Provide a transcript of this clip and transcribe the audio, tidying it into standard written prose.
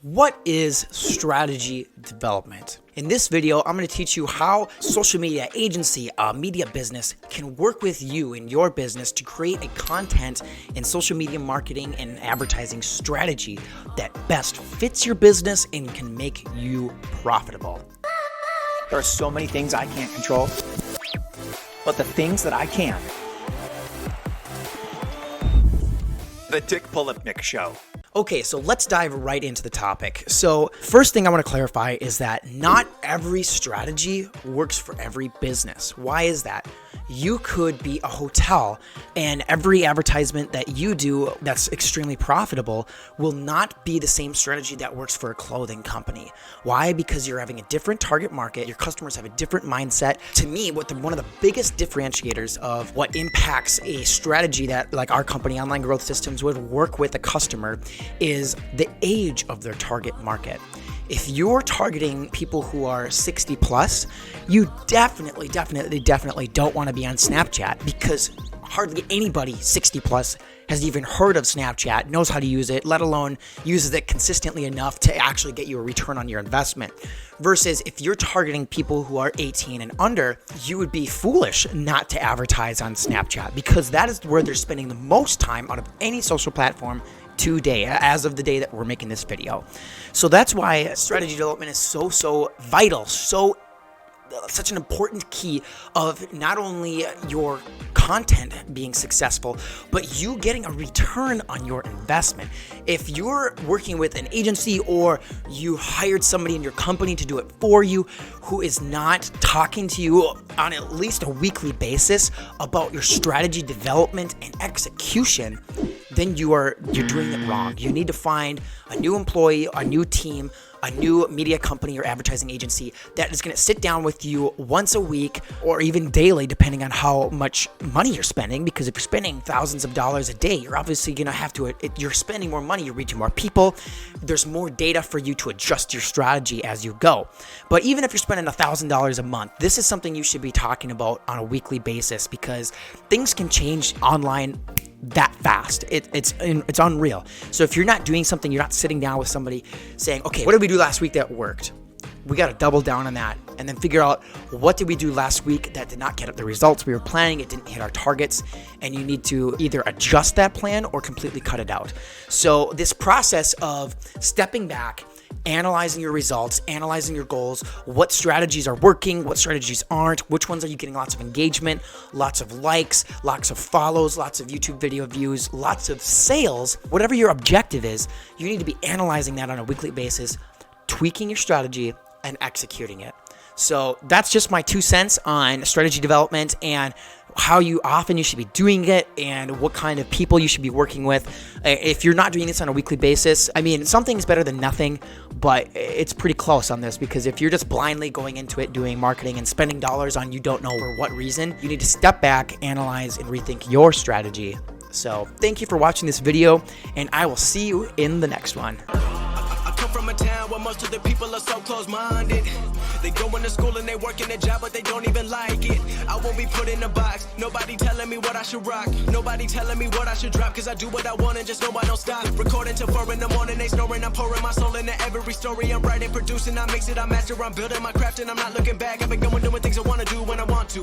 What is strategy development? In this video, I'm going to teach you how social media agency, a media business can work with you in your business to create a content and social media marketing and advertising strategy that best fits your business and can make you profitable. There are so many things I can't control, but the things that I can. The Dick Polipnick Show. Okay, so let's dive right into the topic. So first thing I want to clarify is that not every strategy works for every business. Why is that? You could be a hotel and every advertisement that you do that's extremely profitable will not be the same strategy that works for a clothing company. Why? Because you're having a different target market. Your customers have a different mindset. To me, one of the biggest differentiators of what impacts a strategy that like our company, Online Growth Systems, would work with a customer is the age of their target market. If you're targeting people who are 60 plus, you definitely don't want to be on Snapchat because hardly anybody 60 plus has even heard of Snapchat, knows how to use it, let alone uses it consistently enough to actually get you a return on your investment. Versus if you're targeting people who are 18 and under, you would be foolish not to advertise on Snapchat because that is where they're spending the most time out of any social platform today, as of the day that we're making this video. So that's why strategy development is so vital, such an important key of not only your content being successful, but you getting a return on your investment. If you're working with an agency or you hired somebody in your company to do it for you who is not talking to you on at least a weekly basis about your strategy development and execution, then you're doing it wrong. You need to find a new employee, a new team, a new media company or advertising agency that is going to sit down with you once a week or even daily, depending on how much money you're spending. Because if you're spending thousands of dollars a day, you're obviously going to have to, you're spending more money, you're reaching more people. There's more data for you to adjust your strategy as you go. But even if you're spending $1,000 a month, this is something you should be talking about on a weekly basis because things can change online that fast. It's unreal. So if you're not doing something, you're not sitting down with somebody saying, okay, what did we do last week that worked? We got to double down on that and then figure out what did we do last week that did not get the results we were planning, it didn't hit our targets, and you need to either adjust that plan or completely cut it out. So this process of stepping back, analyzing your results, analyzing your goals, what strategies are working, what strategies aren't, which ones are you getting lots of engagement, lots of likes, lots of follows, lots of YouTube video views, lots of sales, whatever your objective is, you need to be analyzing that on a weekly basis, tweaking your strategy and executing it. So that's just my 2 cents on strategy development and how often you should be doing it and what kind of people you should be working with. If you're not doing this on a weekly basis, I mean, something's better than nothing, but it's pretty close on this because if you're just blindly going into it, doing marketing and spending dollars on you don't know for what reason, you need to step back, analyze, and rethink your strategy. So thank you for watching this video, and I will see you in the next one. From a town where most of the people are so close-minded. They go into school and they work in a job, but they don't even like it. I won't be put in a box. Nobody telling me what I should rock. Nobody telling me what I should drop. Cause I do what I want and just know I don't stop. Recording till 4 in the morning, they snoring. I'm pouring my soul into every story. I'm writing, producing, I mix it, I master. I'm building my craft and I'm not looking back. I've been going doing things I wanna do when I want to.